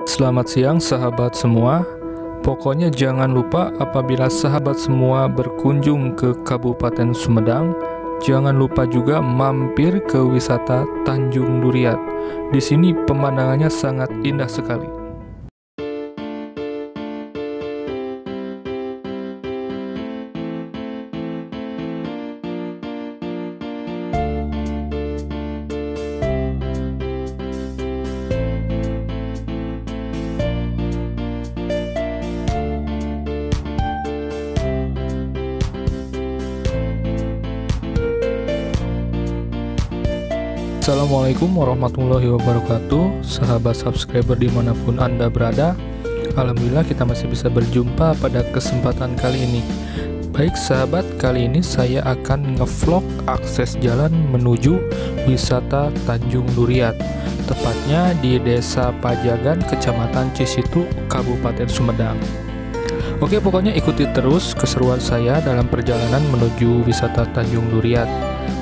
Selamat siang sahabat semua. Pokoknya jangan lupa apabila sahabat semua berkunjung ke Kabupaten Sumedang, jangan lupa juga mampir ke wisata Tanjung Duriat. Di sini pemandangannya sangat indah sekali. Assalamualaikum warahmatullahi wabarakatuh, sahabat subscriber dimanapun Anda berada. Alhamdulillah kita masih bisa berjumpa pada kesempatan kali ini. Baik sahabat, kali ini saya akan ngevlog akses jalan menuju wisata Tanjung Duriat, tepatnya di Desa Pajagan, Kecamatan Cisitu, Kabupaten Sumedang. Oke, pokoknya ikuti terus keseruan saya dalam perjalanan menuju wisata Tanjung Duriat.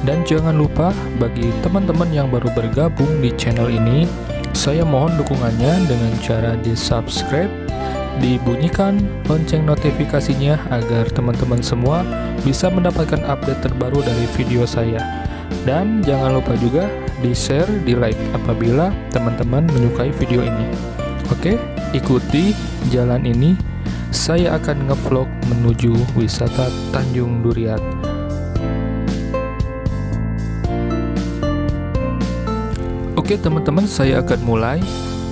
Dan jangan lupa bagi teman-teman yang baru bergabung di channel ini, saya mohon dukungannya dengan cara di-subscribe, dibunyikan lonceng notifikasinya agar teman-teman semua bisa mendapatkan update terbaru dari video saya. Dan jangan lupa juga di-share, di-like apabila teman-teman menyukai video ini. Oke, ikuti jalan ini. Saya akan ngevlog menuju wisata Tanjung Duriat. Oke teman-teman, saya akan mulai.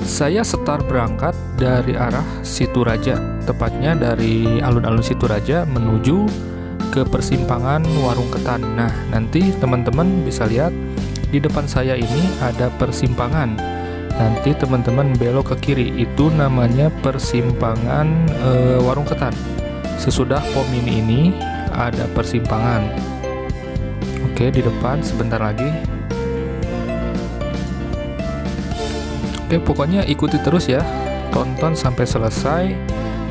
Saya start berangkat dari arah Situraja, tepatnya dari alun-alun Situraja menuju ke persimpangan Warung Ketan. Nah, nanti teman-teman bisa lihat di depan saya ini ada persimpangan. Nanti teman-teman belok ke kiri, itu namanya persimpangan Warung Ketan. Sesudah pom ini ada persimpangan. Oke, di depan sebentar lagi. Oke, pokoknya ikuti terus ya, tonton sampai selesai,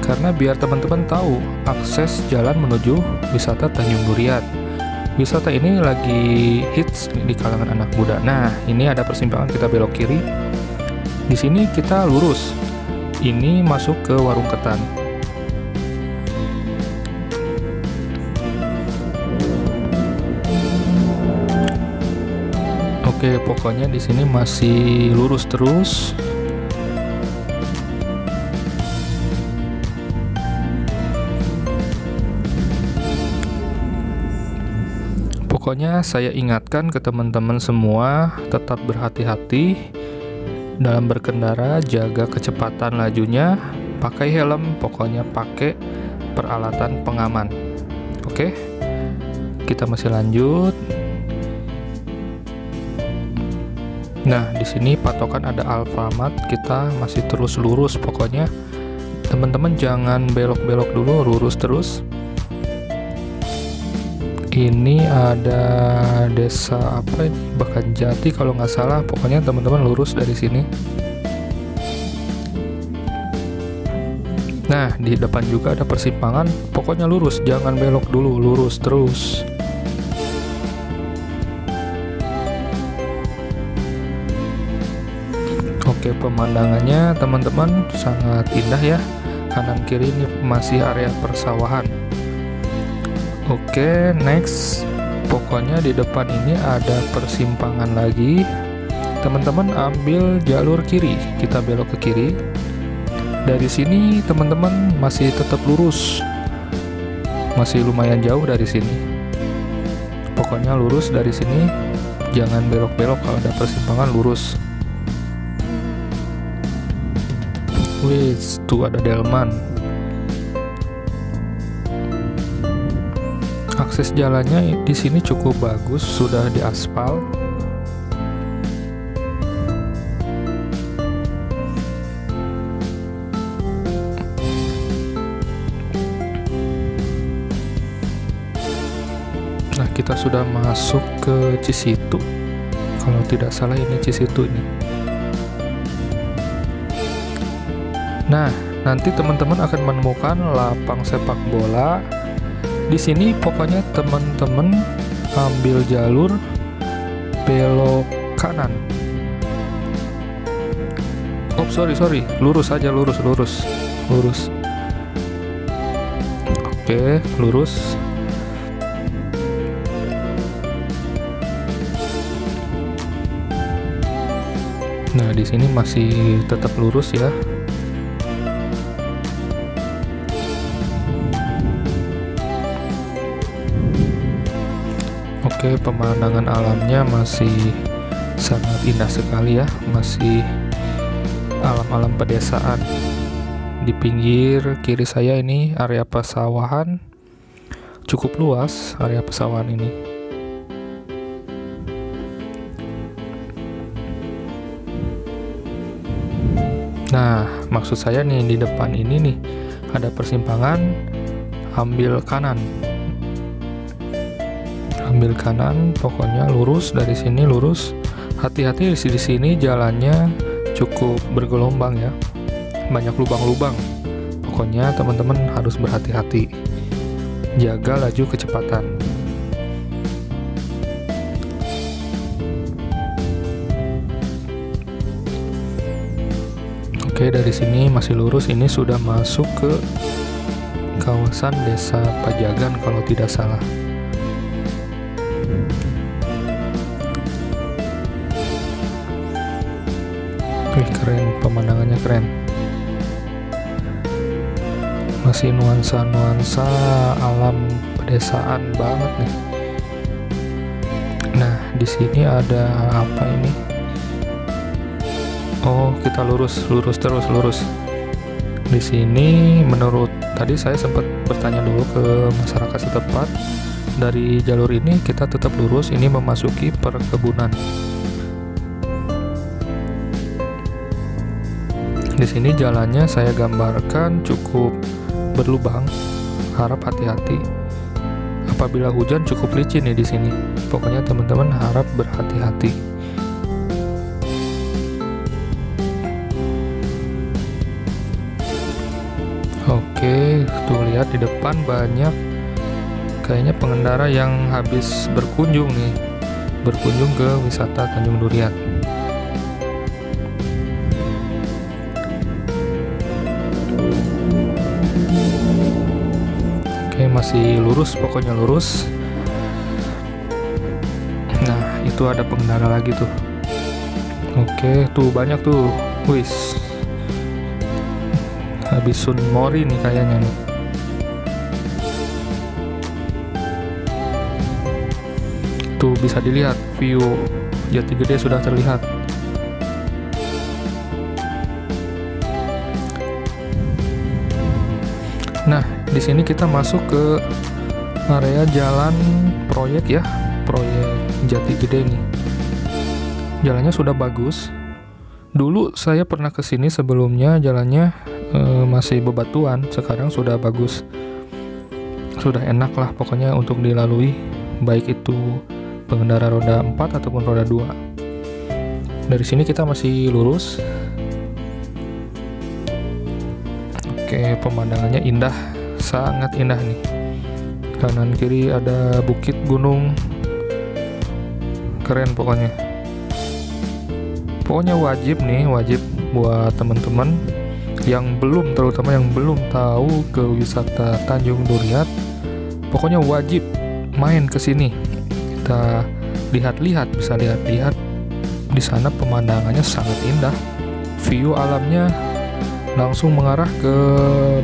karena biar teman-teman tahu akses jalan menuju wisata Tanjung Duriat. Wisata ini lagi hits di kalangan anak muda. Nah, ini ada persimpangan, kita belok kiri. Di sini kita lurus. Ini masuk ke Warung Ketan. Oke, pokoknya di sini masih lurus terus. Pokoknya saya ingatkan ke teman-teman semua, tetap berhati-hati dalam berkendara, jaga kecepatan lajunya, pakai helm, pokoknya pakai peralatan pengaman. Oke, kita masih lanjut. Nah, di sini patokan ada Alfamart, kita masih terus lurus. Pokoknya teman-teman jangan belok-belok dulu, lurus terus. Ini ada desa apa ini? Bakanjati kalau nggak salah. Pokoknya teman-teman lurus dari sini. Nah, di depan juga ada persimpangan. Pokoknya lurus, jangan belok dulu, lurus terus. Oke, pemandangannya teman-teman sangat indah ya. Kanan kiri ini masih area persawahan. Oke, next. Pokoknya di depan ini ada persimpangan lagi. Teman-teman ambil jalur kiri, kita belok ke kiri. Dari sini teman-teman masih tetap lurus. Masih lumayan jauh dari sini. Pokoknya lurus dari sini, jangan belok-belok. Kalau ada persimpangan lurus. Wih, tuh ada delman. Akses jalannya di sini cukup bagus, sudah diaspal. Nah, kita sudah masuk ke Cisitu. Kalau tidak salah ini Cisitu ini. Nah, nanti teman-teman akan menemukan lapang sepak bola. Di sini pokoknya teman-teman ambil jalur belok kanan. Oh, sorry, lurus aja, lurus. Oke, lurus. Nah, di sini masih tetap lurus ya. Oke, pemandangan alamnya masih sangat indah sekali ya, masih alam-alam pedesaan. Di pinggir kiri saya ini area pesawahan, cukup luas area pesawahan ini. Nah, maksud saya nih, di depan ini nih ada persimpangan, ambil kanan, pokoknya lurus dari sini, lurus. Hati-hati di sini jalannya cukup bergelombang ya, banyak lubang-lubang. Pokoknya teman-teman harus berhati-hati, jaga laju kecepatan. Oke, dari sini masih lurus, ini sudah masuk ke kawasan Desa Pajagan kalau tidak salah. Wih, keren, pemandangannya keren. Masih nuansa-nuansa alam pedesaan banget nih. Nah, di sini ada apa ini? Oh, kita lurus terus. Di sini menurut tadi saya sempat bertanya dulu ke masyarakat setempat, dari jalur ini kita tetap lurus, ini memasuki perkebunan. Di sini jalannya saya gambarkan cukup berlubang, harap hati-hati. Apabila hujan cukup licin nih di sini. Pokoknya teman-teman harap berhati-hati. Oke, tuh lihat di depan banyak kayaknya pengendara yang habis berkunjung ke wisata Tanjung Duriat. Oke, masih lurus, pokoknya lurus. Nah, itu ada pengendara lagi tuh. Oke, tuh banyak tuh. Wis, habis Sun Mori nih kayaknya nih. Tuh bisa dilihat view Jati Gede sudah terlihat. Nah, di sini kita masuk ke area jalan proyek ya, proyek Jati Gede nih. Jalannya sudah bagus. Dulu saya pernah kesini sebelumnya, jalannya masih bebatuan, sekarang sudah bagus, sudah enak lah pokoknya untuk dilalui, baik itu pengendara roda 4 ataupun roda 2. Dari sini kita masih lurus. Oke, pemandangannya indah, sangat indah nih. Kanan kiri ada bukit, gunung, keren pokoknya. Pokoknya wajib buat teman-teman yang belum, terutama yang belum tahu ke wisata Tanjung Duriat, pokoknya wajib main ke sini. Kita lihat-lihat, bisa lihat-lihat di sana, pemandangannya sangat indah. View alamnya langsung mengarah ke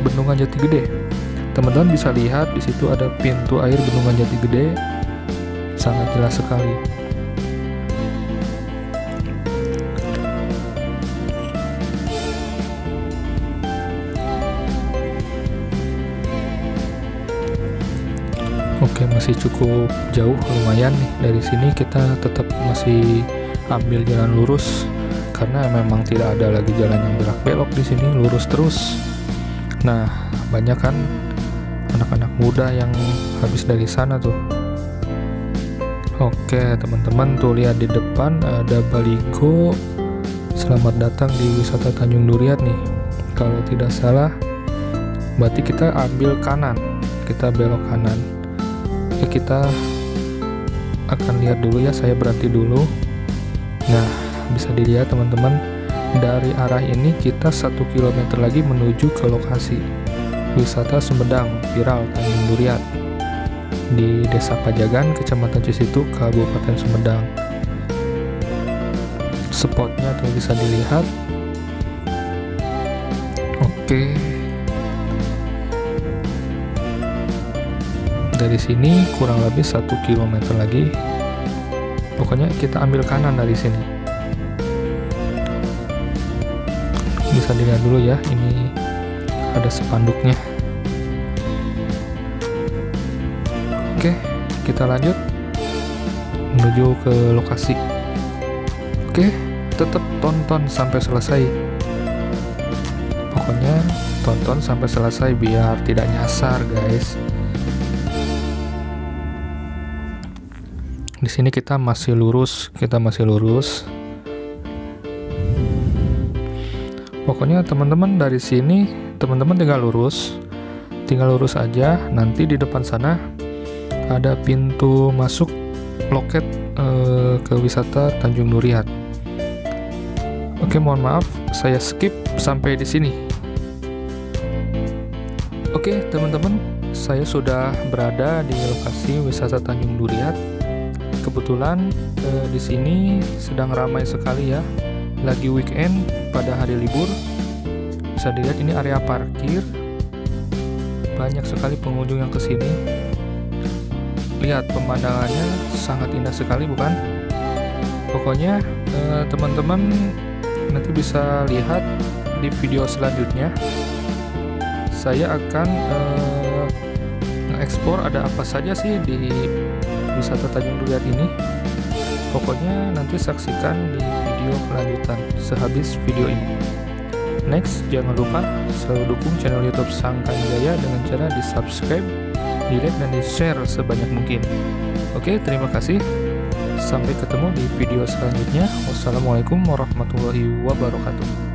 Bendungan Jati Gede. Teman-teman bisa lihat di situ ada pintu air Bendungan Jati Gede, sangat jelas sekali. Oke, masih cukup jauh, lumayan nih. Dari sini kita tetap masih ambil jalan lurus karena memang tidak ada lagi jalan yang belok-belok di sini, lurus terus. Nah, banyak kan anak-anak muda yang habis dari sana tuh. Oke, teman-teman tuh lihat di depan ada baligo selamat datang di wisata Tanjung Duriat nih. Kalau tidak salah, berarti kita ambil kanan, kita belok kanan. Ya, kita akan lihat dulu ya, saya berhenti dulu. Nah, bisa dilihat teman-teman, Dari arah ini kita 1 km lagi menuju ke lokasi wisata Sumedang Viral Tanjung Duriat di Desa Pajagan, Kecamatan Cisitu, Kabupaten Sumedang. Spotnya tuh bisa dilihat. Oke. Dari sini kurang lebih 1 km lagi. Pokoknya kita ambil kanan dari sini. Bisa dilihat dulu ya, ini ada spanduknya. Oke, kita lanjut menuju ke lokasi. Oke, tetap tonton sampai selesai. Pokoknya tonton sampai selesai biar tidak nyasar, guys. Di sini kita masih lurus. Pokoknya teman-teman dari sini, teman-teman tinggal lurus aja. Nanti di depan sana ada pintu masuk loket ke wisata Tanjung Duriat. Oke, mohon maaf, saya skip sampai di sini. Oke, teman-teman, saya sudah berada di lokasi wisata Tanjung Duriat. Kebetulan di sini sedang ramai sekali ya. Lagi weekend pada hari libur. Bisa dilihat ini area parkir. Banyak sekali pengunjung yang kesini. Lihat pemandangannya sangat indah sekali, bukan? Pokoknya teman-teman nanti bisa lihat di video selanjutnya. Saya akan nge-explore ada apa saja sih di wisata Tanjung Duriat ini. Pokoknya nanti saksikan di video kelanjutan sehabis video ini. Next, jangan lupa selalu dukung channel YouTube Sang Kang Jaya dengan cara di subscribe, di like, dan di share sebanyak mungkin. Oke, terima kasih. Sampai ketemu di video selanjutnya. Wassalamualaikum warahmatullahi wabarakatuh.